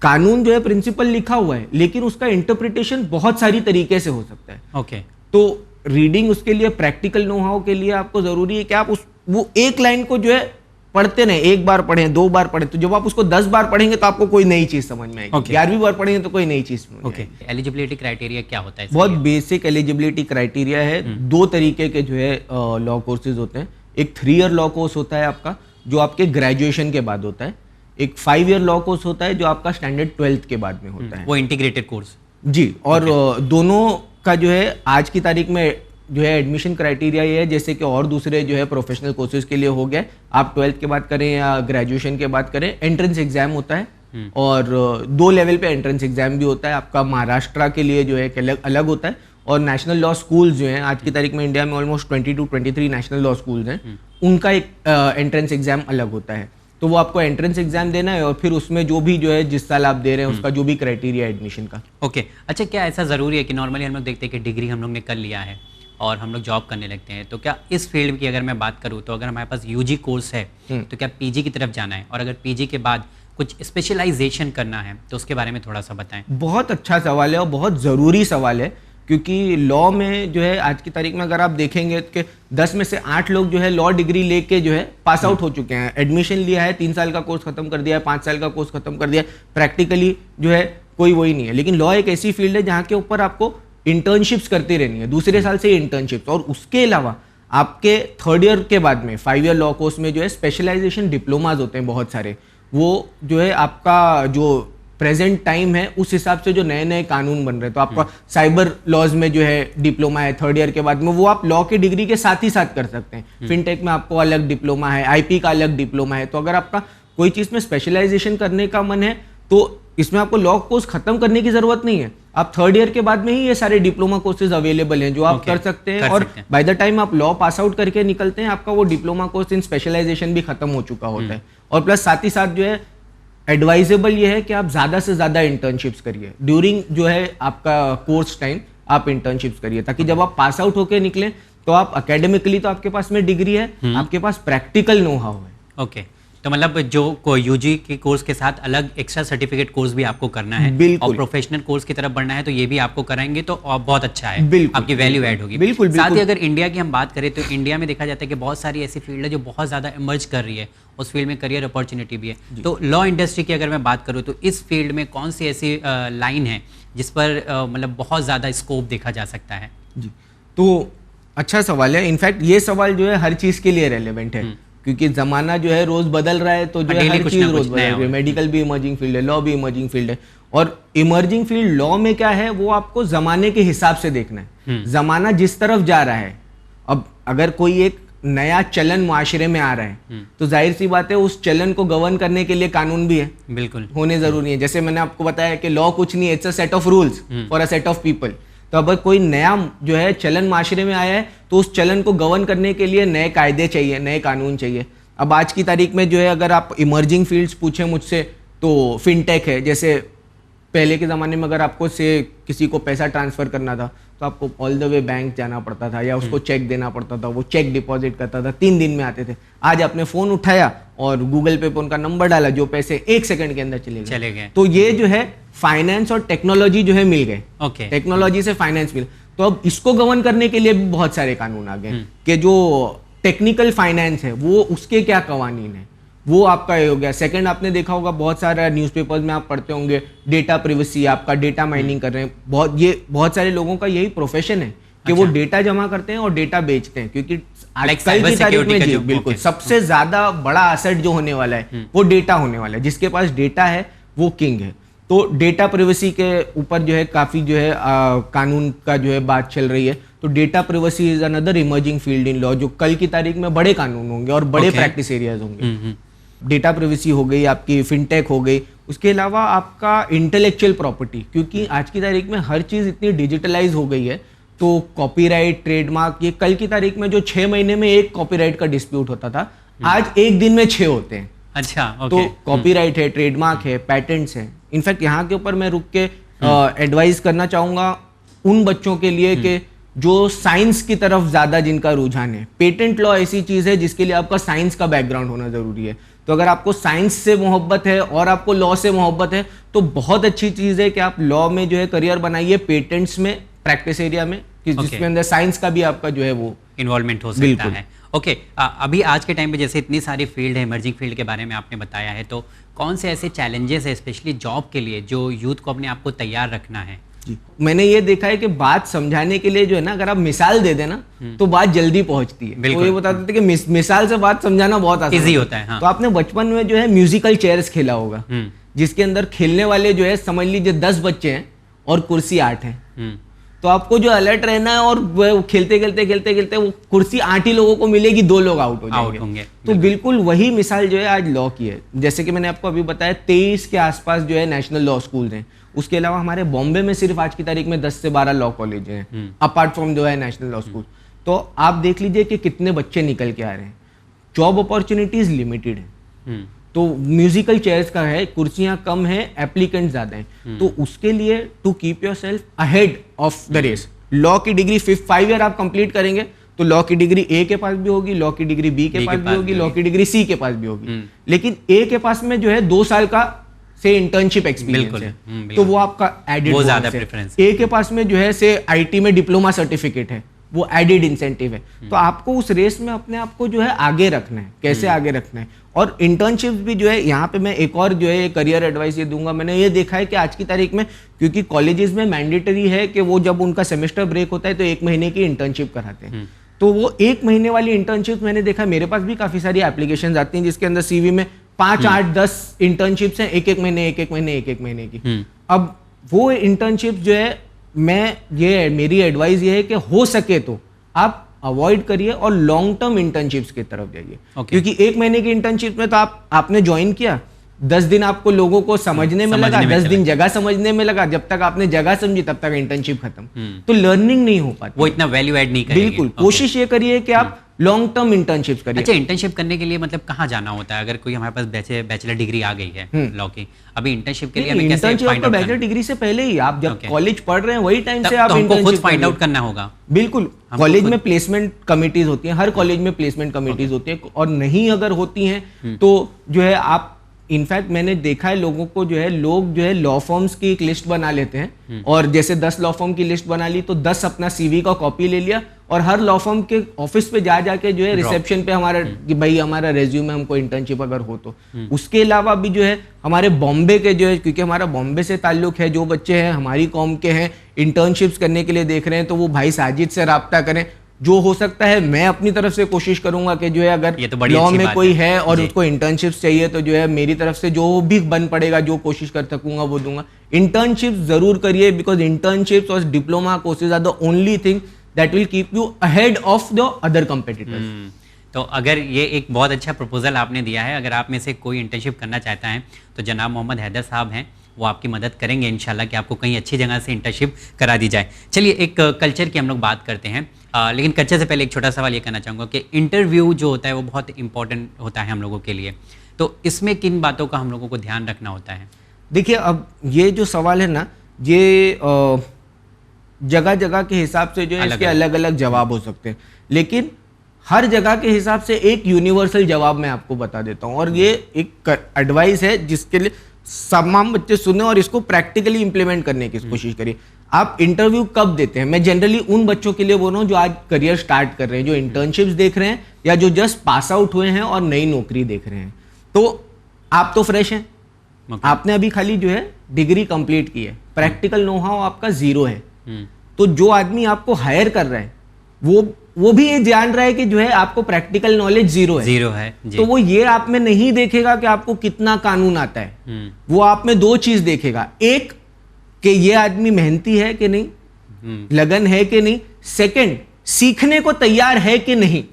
कानून जो है प्रिंसिपल लिखा हुआ है, लेकिन उसका इंटरप्रिटेशन बहुत सारी तरीके से हो सकता है। ओके। तो रीडिंग उसके लिए, प्रैक्टिकल नोहाव के लिए आपको जरूरी है कि आप वो एक लाइन को जो है पढ़ते नहीं, 1 बार पढ़ें, 2 बार पढ़ें, तो जब आप उसको 10 बार पढ़ेंगे तो आपको कोई नई चीज समझ में आएगी। 11वीं बार पढ़ेंगे तो कोई नई चीज समझ में आएगी। एलिजिबिलिटी क्राइटेरिया क्या होता है? बहुत बेसिक एलिजिबिलिटी क्राइटेरिया है। 2 तरीके के जो है लॉ कोर्सेज होते हैं। एक 3 ईयर लॉ कोर्स होता है आपका, जो आपके ग्रेजुएशन के बाद होता है। एक 5 ईयर लॉ कोर्स होता है जो आपका स्टैंडर्ड 12th के बाद में होता है, वो इंटीग्रेटेड कोर्स जी। और दोनों का जो है आज की तारीख में जो है एडमिशन क्राइटेरिया ये है, जैसे कि और दूसरे जो है प्रोफेशनल कोर्सेज के लिए हो गया, आप 12th के बाद करें या ग्रेजुएशन के बाद करें, एंट्रेंस एग्जाम होता है और 2 लेवल पे एंट्रेंस एग्जाम भी होता है। आपका महाराष्ट्र के लिए जो है अलग होता है, और नेशनल लॉ स्कूल्स जो हैं आज की तारीख में इंडिया में ऑलमोस्ट 23 नेशनल लॉ स्कूल्स हैं, उनका एक एंट्रेंस एग्जाम अलग होता है। तो वो आपको एंट्रेंस एग्जाम देना है और फिर उसमें जो भी जो है जिस साल आप दे रहे हैं उसका जो भी क्राइटेरिया एडमिशन का। ओके। अच्छा, क्या ऐसा ज़रूरी है कि नॉर्मली हम लोग देखते हैं कि डिग्री हम लोग ने कर लिया है और हम लोग जॉब करने लगते हैं, तो क्या इस फील्ड की अगर मैं बात करूँ तो अगर हमारे पास यूजी कोर्स है तो क्या पीजी की तरफ जाना है, और अगर पीजी के बाद कुछ स्पेशलाइजेशन करना है तो उसके बारे में थोड़ा सा बताएं? बहुत अच्छा सवाल है और बहुत ज़रूरी सवाल है, क्योंकि लॉ में जो है आज की तारीख में अगर आप देखेंगे कि 10 में से 8 लोग जो है लॉ डिग्री लेके जो है पास आउट हो चुके हैं। एडमिशन लिया है, 3 साल का कोर्स खत्म कर दिया है, 5 साल का कोर्स खत्म कर दिया है, प्रैक्टिकली जो है कोई वही नहीं है। लेकिन लॉ एक ऐसी फील्ड है जहाँ के ऊपर आपको इंटर्नशिप्स करती रहनी है, दूसरे साल से इंटर्नशिप्स, और उसके अलावा आपके 3rd ईयर के बाद में 5 ईयर लॉ कोर्स में जो है स्पेशलाइजेशन डिप्लोमाज होते हैं बहुत सारे। वो जो है आपका जो प्रेजेंट टाइम है उस हिसाब से जो नए नए कानून बन रहे हैं, तो आपका साइबर लॉज में जो है डिप्लोमा है 3rd ईयर के बाद में, वो आप लॉ की डिग्री के साथ ही साथ कर सकते हैं। फिनटेक में आपको अलग डिप्लोमा है, आईपी का अलग डिप्लोमा है। तो अगर आपका कोई चीज़ में स्पेशलाइजेशन करने का मन है तो इसमें आपको लॉ कोर्स खत्म करने की जरूरत नहीं है। आप 3rd ईयर के बाद में ही ये सारे डिप्लोमा कोर्सेज अवेलेबल हैं जो आप कर सकते हैं, और बाय द टाइम आप लॉ पास आउट करके निकलते हैं आपका वो डिप्लोमा कोर्स इन स्पेशलाइजेशन भी खत्म हो चुका होता है। और प्लस साथ ही साथ जो है एडवाइजेबल ये है कि आप ज़्यादा से ज़्यादा इंटर्नशिप्स करिए ड्यूरिंग जो है आपका कोर्स टाइम, आप इंटर्नशिप्स करिए ताकि जब आप पास आउट होकर निकलें तो आप एकेडमिकली तो आपके पास में डिग्री है, आपके पास प्रैक्टिकल नो हाउ है। ओके। तो मतलब जो यूजी के कोर्स के साथ अलग एक्स्ट्रा सर्टिफिकेट कोर्स भी आपको करना है और प्रोफेशनल कोर्स की तरफ बढ़ना है तो ये भी आपको कराएंगे तो बहुत अच्छा है, आपकी वैल्यू ऐड होगी। बिल्कुल। साथ ही अगर इंडिया की हम बात करें तो इंडिया में देखा जाता है कि बहुत सारी ऐसी फील्ड है जो बहुत ज़्यादा इमर्ज कर रही है, उस फील्ड में करियर अपॉर्चुनिटी भी है। तो लॉ इंडस्ट्री की अगर मैं बात करूँ तो इस फील्ड में कौन सी ऐसी लाइन है जिस पर मतलब बहुत ज़्यादा स्कोप देखा जा सकता है? जी, तो अच्छा सवाल है। इनफैक्ट ये सवाल जो है हर चीज़ के लिए रेलेवेंट है, क्योंकि जमाना जो है रोज बदल रहा है, तो जो है हर चीज रोज बदल रही है। मेडिकल भी इमर्जिंग फील्ड है, लॉ भी इमर्जिंग फील्ड है, और इमर्जिंग फील्ड लॉ में क्या है वो आपको जमाने के हिसाब से देखना है। जमाना जिस तरफ जा रहा है, अब अगर कोई एक नया चलन मुआशरे में आ रहा है तो जाहिर सी बात है उस चलन को गवर्न करने के लिए कानून भी है, बिल्कुल होने जरूरी है। जैसे मैंने आपको बताया कि लॉ कुछ नहीं है, it's a set of rules for a set of people. तो अगर कोई नया जो है चलन माशरे में आया है तो उस चलन को गवर्न करने के लिए नए कायदे चाहिए, नए कानून चाहिए। अब आज की तारीख में जो है अगर आप इमर्जिंग फील्ड्स पूछें मुझसे तो फिनटेक है। जैसे पहले के ज़माने में अगर आपको से किसी को पैसा ट्रांसफ़र करना था तो आपको ऑल द वे बैंक जाना पड़ता था या उसको चेक देना पड़ता था, वो चेक डिपॉजिट करता था, 3 दिन में आते थे। आज आपने फ़ोन उठाया और गूगल पे उनका नंबर डाला, जो पैसे 1 सेकंड के अंदर चले गए। तो ये जो है फाइनेंस और टेक्नोलॉजी जो है मिल गए। टेक्नोलॉजी से फाइनेंस मिल, तो अब इसको गवर्न करने के लिए भी बहुत सारे कानून आ गए कि जो टेक्निकल फाइनेंस है वो उसके क्या कवानीन है, वो आपका ये हो गया। सेकंड, आपने देखा होगा बहुत सारा न्यूज़पेपर्स में आप पढ़ते होंगे डेटा प्रिवेसी, आपका डेटा माइनिंग कर रहे हैं। बहुत सारे लोगों का यही प्रोफेशन है कि वो डेटा जमा करते हैं और डेटा बेचते हैं, क्योंकि आजकल की तारीख में जी बिल्कुल सबसे ज्यादा बड़ा एसेट जो होने वाला है वो डेटा होने वाला है। जिसके पास डेटा है वो किंग है। तो डेटा प्रिवेसी के ऊपर जो है काफी जो है कानून का जो है बात चल रही है। तो data privacy is another emerging field in law, जो कल की तारीख में बड़े कानून होंगे और बड़े प्रैक्टिस एरियाज होंगे। डेटा प्रिवेसी हो गई, आपकी फिनटेक हो गई, उसके अलावा आपका इंटेलेक्चुअल प्रॉपर्टी, क्योंकि आज की तारीख में हर चीज़ इतनी डिजिटलाइज हो गई है। तो कॉपीराइट, ट्रेडमार्क, ये कल की तारीख में जो 6 महीने में एक कॉपीराइट का डिस्प्यूट होता था, आज एक दिन में 6 होते हैं। अच्छा, तो कॉपीराइट है, ट्रेडमार्क है, पेटेंट्स है। इनफैक्ट यहाँ के ऊपर मैं रुक के एडवाइस करना चाहूँगा उन बच्चों के लिए कि जो साइंस की तरफ ज़्यादा जिनका रुझान है। पेटेंट लॉ ऐसी चीज़ है जिसके लिए आपका साइंस का बैकग्राउंड होना ज़रूरी है। तो अगर आपको साइंस से मोहब्बत है और आपको लॉ से मोहब्बत है तो बहुत अच्छी चीज़ है कि आप लॉ में जो है करियर बनाइए, पेटेंट्स में, प्रैक्टिस एरिया में, जिसमें अंदर साइंस का भी आपका जो है वो इन्वॉल्वमेंट हो सकता है। ओके, अभी आज के टाइम पे जैसे इतनी सारी फील्ड है, इमर्जिंग फील्ड के बारे में आपने बताया है, तो कौन से ऐसे चैलेंजेस है स्पेशली जॉब के लिए जो यूथ को अपने आप को तैयार रखना है? जी, मैंने ये देखा है कि बात समझाने के लिए जो है ना, अगर आप मिसाल दे देना तो बात जल्दी पहुंचती है। तो ये बताते थे कि मिसाल से बात समझाना बहुत आसान इजी होता है। हाँ। तो आपने बचपन में जो है म्यूजिकल चेयर्स खेला होगा, जिसके अंदर खेलने वाले जो है समझ लीजिए 10 बच्चे हैं और कुर्सी 8 है। तो आपको जो अलर्ट रहना है और वो खेलते खेलते वो कुर्सी 8 ही लोगों को मिलेगी, 2 लोग आउट हो जाएंगे। तो बिल्कुल वही मिसाल जो है आज लॉ की है। जैसे कि मैंने आपको अभी बताया 23 के आसपास जो है नेशनल लॉ स्कूल हैं। उसके अलावा हमारे बॉम्बे में सिर्फ आज की तारीख में 10 से 12 लॉ कॉलेज हैं, अपार्ट फ्रॉम जो है नेशनल लॉ स्कूल। तो आप देख लीजिए कि कितने बच्चे निकल के आ रहे हैं। जॉब अपॉर्चुनिटीज लिमिटेड है। तो म्यूजिकल चेयर्स का है, कुर्सियां कम है, एप्लीकेंट ज्यादा हैं। तो उसके लिए to keep yourself ahead of the race, law की डिग्री 5 ईयर आप कंप्लीट करेंगे तो लॉ की डिग्री ए के पास भी होगी, लॉ की डिग्री बी के पास भी होगी, लॉ की डिग्री सी के पास भी होगी। लेकिन ए के पास में जो है 2 साल का से इंटर्नशिप एक्सपीरियंस है, तो वो आपका एडेड वो ज्यादा प्रेफरेंस। ए के पास में जो है से आईटी में डिप्लोमा सर्टिफिकेट है, वो एडेड इंसेंटिव है। तो आपको उस रेस में अपने आप को जो है आगे रखना है, कैसे आगे रखना है। और इंटर्नशिप भी जो है यहाँ पे मैं एक और जो है करियर एडवाइस ये दूंगा। मैंने ये देखा है कि आज की तारीख में, क्योंकि कॉलेजेस में मैंडेटरी है कि वो जब उनका सेमेस्टर ब्रेक होता है तो 1 महीने की इंटर्नशिप कराते हैं। तो वो 1 महीने वाली इंटर्नशिप मैंने देखा, मेरे पास भी काफी सारी एप्लीकेशन आती हैं जिसके अंदर सीवी में 5, 8, 10 इंटर्नशिप्स हैं, एक एक महीने की। अब वो इंटर्नशिप जो है, मेरी एडवाइस ये है कि हो सके तो आप अवॉइड करिए और लॉन्ग टर्म इंटर्नशिप्स की तरफ जाइए। क्योंकि 1 महीने की इंटर्नशिप में तो आपने ज्वाइन किया, 10 दिन आपको लोगों को समझने में लगा, 10 दिन जगह समझने में लगा, जब तक आपने जगह समझी तब तक इंटर्नशिप खत्म। तो लर्निंग नहीं हो पाती, वो इतना वैल्यू ऐड नहीं करेंगे। बिल्कुल, कोशिश ये करिए कि आप लॉन्ग टर्म इंटर्नशिप करिए। अच्छा, इंटर्नशिप करने के लिए मतलब कहाँ जाना होता है? अगर कोई हमारे पास बैचलर डिग्री आ गई है लॉ की, अभी इंटर्नशिप के लिए हमें कैसे फाइंड आउट? बैचलर डिग्री से पहले ही आप जब कॉलेज पढ़ रहे हैं वही टाइम से आप इंटर्नशिप खुद फाइंड आउट करना होगा। बिल्कुल, कॉलेज में प्लेसमेंट कमिटीज होती हैं, हर कॉलेज में प्लेसमेंट कमिटीज होती हैं, और नहीं अगर होती हैं तो जो है आप, इनफैक्ट मैंने देखा है लोगों को जो है, लोग जो है लॉ फर्म्स की एक लिस्ट बना लेते हैं, और जैसे 10 लॉ फर्म की लिस्ट बना ली तो 10 अपना सीवी का कॉपी ले लिया और हर लॉ फर्म के ऑफिस पे जाके जो है रिसेप्शन पे हमारा कि भाई हमारा रेज्यूमे, हमको इंटर्नशिप अगर हो तो। उसके अलावा भी जो है हमारे बॉम्बे के जो है, क्योंकि हमारा बॉम्बे से ताल्लुक है, जो बच्चे हैं हमारी कौम के हैं इंटर्नशिप्स करने के लिए देख रहे हैं, तो वो भाई साजिद से राब्ता करें। जो हो सकता है मैं अपनी तरफ से कोशिश करूंगा कि जो है अगर लॉ में कोई है और उसको इंटर्नशिप्स चाहिए तो जो है मेरी तरफ से जो भी बन पड़ेगा, जो कोशिश कर सकूंगा वो दूंगा। इंटर्नशिप जरूर करिए, बिकॉज इंटर्नशिप्स और diploma courses are the only thing that will keep you ahead of the other competitors. तो अगर ये एक बहुत अच्छा प्रपोजल आपने दिया है, अगर आप में से कोई इंटर्नशिप करना चाहता है तो जनाब मोहम्मद हैदर साहब हैं, वो आपकी मदद करेंगे इंशाल्लाह कि आपको कहीं अच्छी जगह से इंटर्नशिप करा दी जाए। चलिए एक कल्चर की हम लोग बात करते हैं, लेकिन कल्चर से पहले एक छोटा सवाल ये करना चाहूँगा कि इंटरव्यू जो होता है वो बहुत इंपॉर्टेंट होता है हम लोगों के लिए, तो इसमें किन बातों का हम लोगों को ध्यान रखना होता है? देखिए, अब ये जो सवाल है ना, ये जगह जगह के हिसाब से जो है इसके अलग अलग जवाब हो सकते हैं, लेकिन हर जगह के हिसाब से एक यूनिवर्सल जवाब मैं आपको बता देता हूँ, और ये एक एडवाइस है जिसके लिए तमाम बच्चे सुने और इसको प्रैक्टिकली इंप्लीमेंट करने की कोशिश करिए। आप इंटरव्यू कब देते हैं? मैं जनरली उन बच्चों के लिए बोल रहा हूँ जो आज करियर स्टार्ट कर रहे हैं, जो इंटर्नशिप्स देख रहे हैं या जो जस्ट पास आउट हुए हैं और नई नौकरी देख रहे हैं। तो आप तो फ्रेश हैं, आपने अभी खाली जो है डिग्री कंप्लीट की है, प्रैक्टिकल नो हाउ आपका जीरो है। तो जो आदमी आपको हायर कर रहा है वो भी ये जान रहा है कि जो है आपको प्रैक्टिकल नॉलेज जीरो है जी। तो वो ये आप में नहीं देखेगा कि आपको कितना कानून आता है, वो आप में दो चीज देखेगा, एक कि ये आदमी मेहनती है कि नहीं, लगन है कि नहीं, सेकंड सीखने को तैयार है कि नहीं।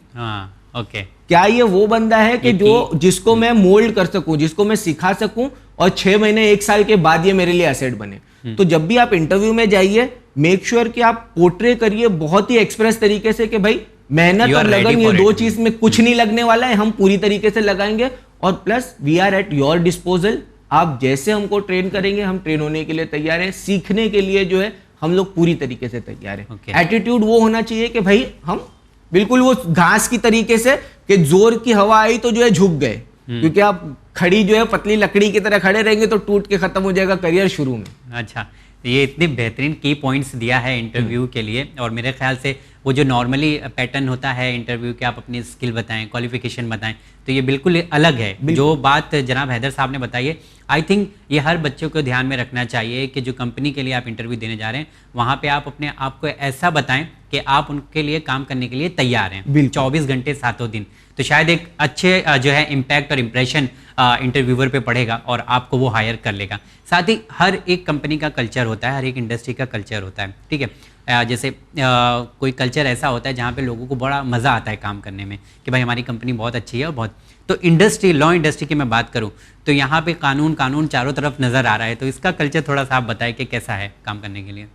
ओके, क्या ये वो बंदा है कि जो जिसको मैं मोल्ड कर सकूं, जिसको मैं सिखा सकूं और 6 महीने 1 साल के बाद ये मेरे लिए एसेट बने। तो जब भी आप इंटरव्यू में जाइए, मेक श्योर कि आप पोर्ट्रे करिए बहुत ही एक्सप्रेस तरीके से कि भाई मेहनत और लगन ये दो चीज में कुछ नहीं लगने वाला है, हम पूरी तरीके से लगाएंगे, और plus we are at your disposal. आप जैसे हमको ट्रेन करेंगे हम ट्रेन होने के लिए तैयार है, सीखने के लिए जो है हम लोग पूरी तरीके से तैयार है। एटीट्यूड वो होना चाहिए कि भाई हम बिल्कुल वो घास की तरीके से कि जोर की हवा आई तो जो है झुक गए, क्योंकि आप खड़ी जो है पतली लकड़ी की तरह खड़े रहेंगे तो टूट के खत्म हो जाएगा करियर शुरू में। अच्छा, ये इतने बेहतरीन की पॉइंट्स दिया है इंटरव्यू के लिए, और मेरे ख्याल से वो जो नॉर्मली पैटर्न होता है इंटरव्यू के, आप अपनी स्किल बताएं, क्वालिफिकेशन बताएं, तो ये बिल्कुल अलग है। जो बात जनाब हैदर साहब ने बताई है, आई थिंक ये हर बच्चों को ध्यान में रखना चाहिए कि जो कंपनी के लिए आप इंटरव्यू देने जा रहे हैं वहाँ पे आप अपने आप को ऐसा बताएं कि आप उनके लिए काम करने के लिए तैयार हैं 24 घंटे 7 दिन। तो शायद एक अच्छे जो है इम्पैक्ट और इम्प्रेशन इंटरव्यूअर पे पड़ेगा और आपको वो हायर कर लेगा। साथ ही हर एक कंपनी का कल्चर होता है, हर एक इंडस्ट्री का कल्चर होता है, ठीक है। जैसे कोई कल्चर ऐसा होता है जहाँ पे लोगों को बड़ा मज़ा आता है काम करने में कि भाई हमारी कंपनी बहुत अच्छी है और बहुत। तो इंडस्ट्री, लॉ इंडस्ट्री की मैं बात करूँ तो यहाँ पे कानून चारों तरफ नज़र आ रहा है, तो इसका कल्चर थोड़ा सा आप बताएं कि कैसा है काम करने के लिए।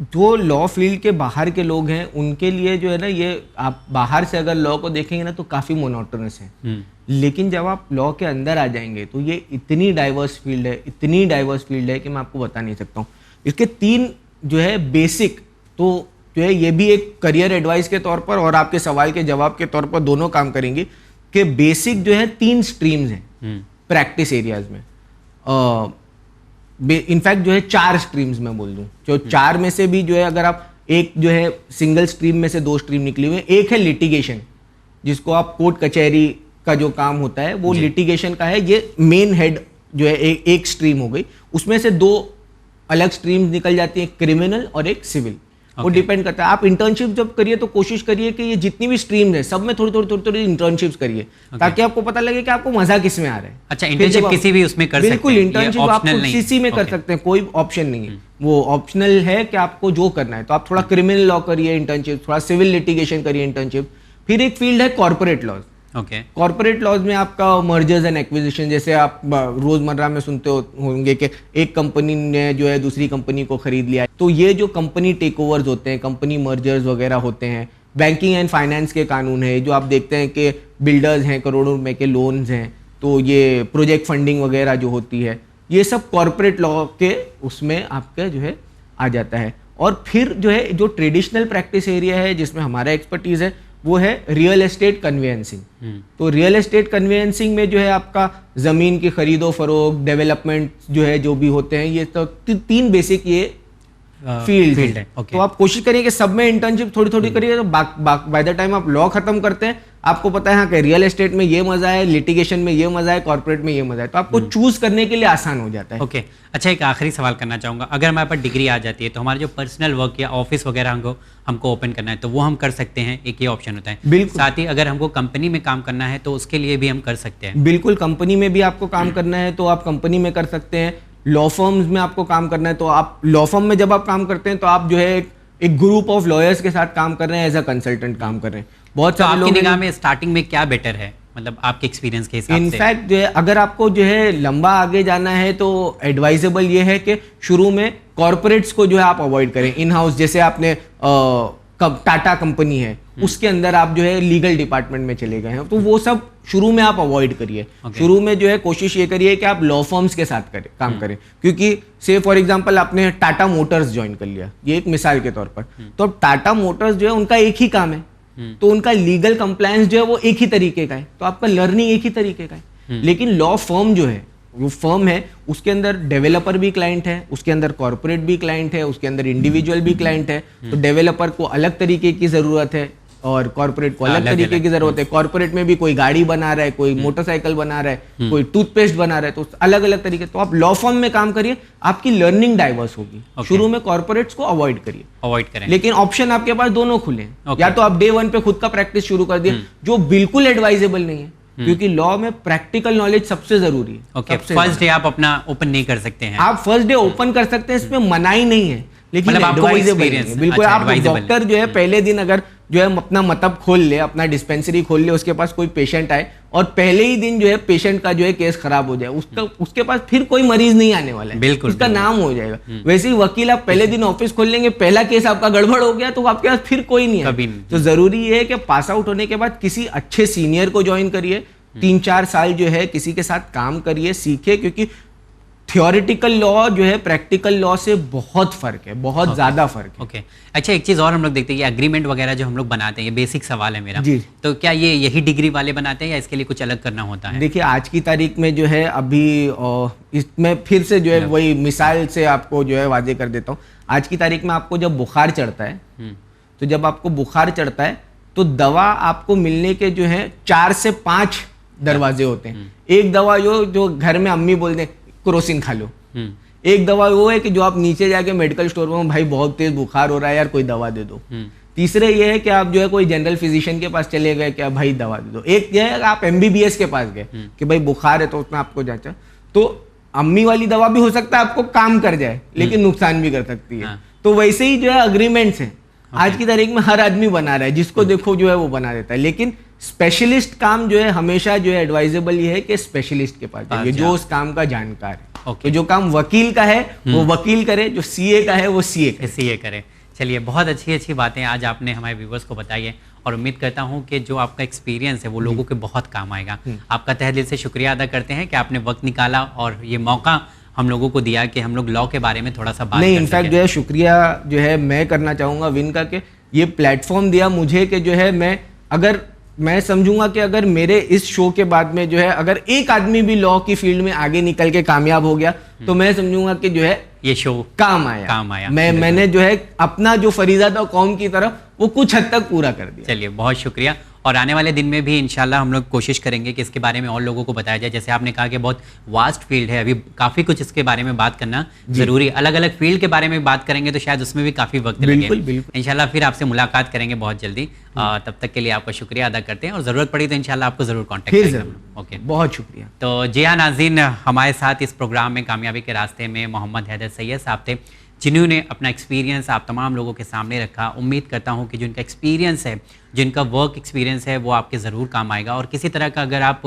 जो लॉ फील्ड के बाहर के लोग हैं उनके लिए जो है ना, ये आप बाहर से अगर लॉ को देखेंगे ना तो काफ़ी मोनोटोनस है, लेकिन जब आप लॉ के अंदर आ जाएंगे तो ये इतनी डाइवर्स फील्ड है, इतनी डाइवर्स फील्ड है कि मैं आपको बता नहीं सकता हूँ। इसके 3 जो है बेसिक, तो जो है ये भी एक करियर एडवाइस के तौर पर और आपके सवाल के जवाब के तौर पर दोनों काम करेंगे कि बेसिक जो है 3 स्ट्रीम्स हैं प्रैक्टिस एरियाज में। इनफैक्ट जो है 4 स्ट्रीम्स मैं बोल दूं, जो 4 में से भी जो है अगर आप एक जो है सिंगल स्ट्रीम में से 2 स्ट्रीम निकली हुई है। एक है लिटिगेशन, जिसको आप कोर्ट कचहरी का जो काम होता है वो लिटिगेशन का है, ये मेन हेड जो है एक स्ट्रीम हो गई। उसमें से 2 अलग स्ट्रीम्स निकल जाती हैं, क्रिमिनल और एक सिविल। वो डिपेंड करता है। आप इंटर्नशिप जब करिए तो कोशिश करिए कि ये जितनी भी स्ट्रीम्स है सब में थोड़ी इंटर्नशिप्स करिए, ताकि आपको पता लगे कि आपको मजा किस में आ रहा है। अच्छा, इंटर्नशिप किसी भी उसमें कर सकते हैं? बिल्कुल, इंटर्नशिप आप सीसी में कर सकते हैं, कोई ऑप्शन नहीं है, वो ऑप्शनल है कि आपको जो करना है। तो आप थोड़ा क्रिमिनल लॉ करिए इंटर्नशिप, थोड़ा सिविल लिटिगेशन करिए इंटर्नशिप। फिर एक फील्ड है कॉर्पोरेट लॉज। कॉर्पोरेट लॉज में आपका मर्जर्स एंड एक्विजिशन, जैसे आप रोजमर्रा में सुनते होंगे कि एक कंपनी ने जो है दूसरी कंपनी को खरीद लिया, तो ये जो कंपनी टेक ओवर्स होते हैं, कंपनी मर्जर्स वगैरह होते हैं, बैंकिंग एंड फाइनेंस के कानून है, जो आप देखते हैं कि बिल्डर्स हैं, करोड़ों रुपए के लोन्स हैं, तो ये प्रोजेक्ट फंडिंग वगैरह जो होती है, ये सब कॉर्पोरेट लॉ के उसमें आपका जो है आ जाता है। और फिर जो है जो ट्रेडिशनल प्रैक्टिस एरिया है जिसमें हमारा एक्सपर्टीज है वो है रियल एस्टेट कन्वेंसिंग। तो रियल एस्टेट कन्वेंसिंग में जो है आपका जमीन की खरीदो फरोख्त, डेवलपमेंट जो है जो भी होते हैं, ये तो 3 बेसिक ये फील्ड है। तो आप कोशिश करिए कि सब में इंटर्नशिप थोड़ी करिए, तो बाय द टाइम आप लॉ खत्म करते हैं आपको पता है हाँ कि रियल एस्टेट में ये मजा है, लिटिगेशन में ये मजा है, कॉर्पोरेट में ये मजा है, तो आपको चूज करने के लिए आसान हो जाता है। ओके, अच्छा एक आखिरी सवाल करना चाहूँगा, अगर हमारे पास डिग्री आ जाती है तो हमारा जो पर्सनल वर्क या ऑफिस वगैरह हमको ओपन करना है तो वो हम कर सकते हैं, एक ये ऑप्शन होता है। बिल्कुल। साथ ही अगर हमको कंपनी में काम करना है तो उसके लिए भी हम कर सकते हैं। बिल्कुल, कंपनी में भी आपको काम करना है तो आप कंपनी में कर सकते हैं। लॉ फर्म्स में आपको काम करना है तो आप लॉ फर्म में जब आप काम करते हैं तो आप जो है एक ग्रुप ऑफ लॉयर्स के साथ काम कर रहे हैं, एज अ कंसल्टेंट काम कर रहे हैं। बहुत सारे लोग। आपकी निगाह में स्टार्टिंग में क्या बेटर है, मतलब आपके एक्सपीरियंस के हिसाब से? इनफैक्ट जो है अगर आपको जो है लंबा आगे जाना है तो एडवाइजेबल ये है कि शुरू में कॉर्पोरेट्स को जो है आप अवॉइड करें। इन हाउस जैसे आपने टाटा कंपनी है उसके अंदर आप जो है लीगल डिपार्टमेंट में चले गए हैं तो वो सब शुरू में आप अवॉइड करिए। शुरू में जो है कोशिश ये करिए कि आप लॉ फर्म्स के साथ काम करें, क्योंकि से फॉर एग्जांपल आपने टाटा मोटर्स ज्वाइन कर लिया, ये एक मिसाल के तौर पर, तो अब टाटा मोटर्स जो है उनका एक ही काम है, तो उनका लीगल कंप्लायंस जो है वो एक ही तरीके का है, तो आपका लर्निंग एक ही तरीके का है। लेकिन लॉ फर्म जो है वो फर्म है उसके अंदर डेवलपर भी क्लाइंट है, उसके अंदर कॉर्पोरेट भी क्लाइंट है, उसके अंदर इंडिविजुअल भी क्लाइंट है। तो डेवलपर को अलग तरीके की जरूरत है और कॉर्पोरेट को अलग तरीके की जरूरत है। कॉर्पोरेट में भी कोई गाड़ी बना रहा है, कोई मोटरसाइकिल बना रहा है, कोई टूथपेस्ट बना रहा है, तो अलग अलग तरीके। तो आप लॉ फर्म में काम करिए, आपकी लर्निंग डाइवर्स होगी। शुरू में कॉर्पोरेट्स को अवॉइड करिए, लेकिन ऑप्शन आपके पास दोनों खुले हैं। या तो आप डे 1 पे खुद का प्रैक्टिस शुरू कर दिए, जो बिल्कुल एडवाइजेबल नहीं है, क्योंकि लॉ में प्रैक्टिकल नॉलेज सबसे जरूरी है। फर्स्ट डे आप अपना ओपन नहीं कर सकते हैं। आप फर्स्ट डे ओपन कर सकते हैं, इसमें मनाही नहीं है, लेकिन एडवाइजेबल नहीं है। बिल्कुल आप डॉक्टर जो है पहले दिन अगर जो है अपना मतलब खोल ले, अपना डिस्पेंसरी खोल ले, उसके पास कोई पेशेंट आए और पहले ही दिन जो है पेशेंट का जो है केस खराब हो जाए, उसके पास फिर कोई मरीज नहीं आने वाला है, बिल्कुल उसका नाम हो जाएगा। वैसे ही वकील आप पहले दिन ऑफिस खोल लेंगे, पहला केस आपका गड़बड़ हो गया तो आपके पास फिर कोई नहीं है। तो जरूरी है कि पास आउट होने के बाद किसी अच्छे सीनियर को ज्वाइन करिए, 3-4 साल जो है किसी के साथ काम करिए, सीखे, क्योंकि थियोरेटिकल लॉ जो है प्रैक्टिकल लॉ से बहुत फर्क है, बहुत ज्यादा फर्क है। ओके अच्छा, एक चीज और हम लोग देखते हैं, एग्रीमेंट वगैरह जो हम लोग बनाते हैं, ये बेसिक सवाल है मेरा जी। तो क्या ये यही डिग्री वाले बनाते हैं या इसके लिए कुछ अलग करना होता है? देखिए आज की तारीख में जो है अभी इसमें फिर से जो है वही मिसाल से आपको जो है वाजे कर देता हूँ। आज की तारीख में आपको जब बुखार चढ़ता है, तो जब आपको बुखार चढ़ता है तो दवा आपको मिलने के जो है 4 से 5 दरवाजे होते हैं। एक दवा जो घर में अम्मी बोलते हैं क्रोसिन खा लो, एक दवा वो है कि जो आप नीचे जाके मेडिकल स्टोर में, भाई बहुत तेज बुखार हो रहा है यार कोई दवा दे दो। तीसरे ये है कि आप जो है कोई जनरल फिजिशियन के पास चले गए, क्या भाई दवा दे दो। एक ये है आप MBBS के पास गए कि भाई बुखार है तो उसमें आपको जांचा, तो अम्मी वाली दवा भी हो सकता है आपको काम कर जाए लेकिन नुकसान भी कर सकती है। तो वैसे ही जो है अग्रीमेंट्स है आज की तारीख में हर आदमी बना रहा है, जिसको देखो जो है वो बना देता है। लेकिन स्पेशलिस्ट काम जो है हमेशा जो है एडवाइजेबल ये है कि स्पेशलिस्ट के पास जाइए, जो उस काम का जानकार है। तो जो काम वकील का है वो वकील करे, जो CA का है वो CA करे। चलिए, बहुत अच्छी बातें आज आपने हमारे व्यूवर्स को बताई है और उम्मीद करता हूं कि जो आपका एक्सपीरियंस है वो लोगों के बहुत काम आएगा। आपका तहे दिल से शुक्रिया अदा करते हैं कि आपने वक्त निकाला और ये मौका हम लोगों को दिया कि हम लोग लॉ के बारे में थोड़ा सा बात नहीं, इनफैक्ट जो है शुक्रिया जो है मैं करना चाहूँगा विन का, कि ये प्लेटफॉर्म दिया मुझे कि जो है मैं समझूंगा कि अगर मेरे इस शो के बाद में जो है अगर एक आदमी भी लॉ की फील्ड में आगे निकल के कामयाब हो गया तो मैं समझूंगा कि जो है ये शो काम आया। मैंने जो है अपना जो फरीजा था कौम की तरफ वो कुछ हद तक पूरा कर दिया। चलिए, बहुत शुक्रिया। और आने वाले दिन में भी इंशाल्लाह हम लोग कोशिश करेंगे कि इसके बारे में और लोगों को बताया जाए। जैसे आपने कहा कि बहुत वास्ट फील्ड है, अभी काफ़ी कुछ इसके बारे में बात करना जरूरी। अलग अलग फील्ड के बारे में बात करेंगे तो शायद उसमें भी काफ़ी वक्त लगे। इंशाल्लाह फिर आपसे मुलाकात करेंगे बहुत जल्दी। तब तक के लिए आपका शुक्रिया अदा करते हैं और ज़रूरत पड़ी तो इंशाल्लाह आपको ज़रूर कॉन्टैक्ट करेंगे। ओके, बहुत शुक्रिया। तो जी हाँ नाज़रीन, हमारे साथ इस प्रोग्राम में कामयाबी के रास्ते में मोहम्मद हैदर सैयद साहब थे, जिन्होंने अपना एक्सपीरियंस आप तमाम लोगों के सामने रखा। उम्मीद करता हूं कि जिनका एक्सपीरियंस है, जिनका वर्क एक्सपीरियंस है, वो आपके ज़रूर काम आएगा। और किसी तरह का अगर आप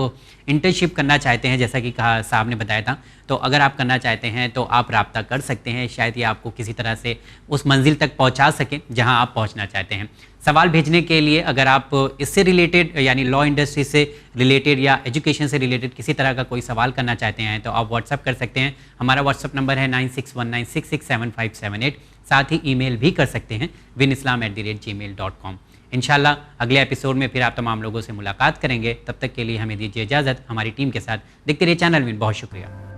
इंटर्नशिप करना चाहते हैं, जैसा कि कहा साहब ने बताया था, तो अगर आप करना चाहते हैं तो आप रब्ता कर सकते हैं। शायद ये आपको किसी तरह से उस मंजिल तक पहुंचा सकें जहां आप पहुंचना चाहते हैं। सवाल भेजने के लिए अगर आप इससे रिलेटेड यानी लॉ इंडस्ट्री से रिलेटेड या एजुकेशन से रिलेटेड किसी तरह का कोई सवाल करना चाहते हैं तो आप व्हाट्सअप कर सकते हैं। हमारा व्हाट्सअप नंबर है 9619667578। साथ ही ईमेल भी कर सकते हैं winislam@gmail.com। इंशाल्लाह अगले एपिसोड में फिर आप तमाम लोगों से मुलाकात करेंगे। तब तक के लिए हमें दीजिए इजाज़त। हमारी टीम के साथ देखते रहिए चैनल विन। बहुत शुक्रिया।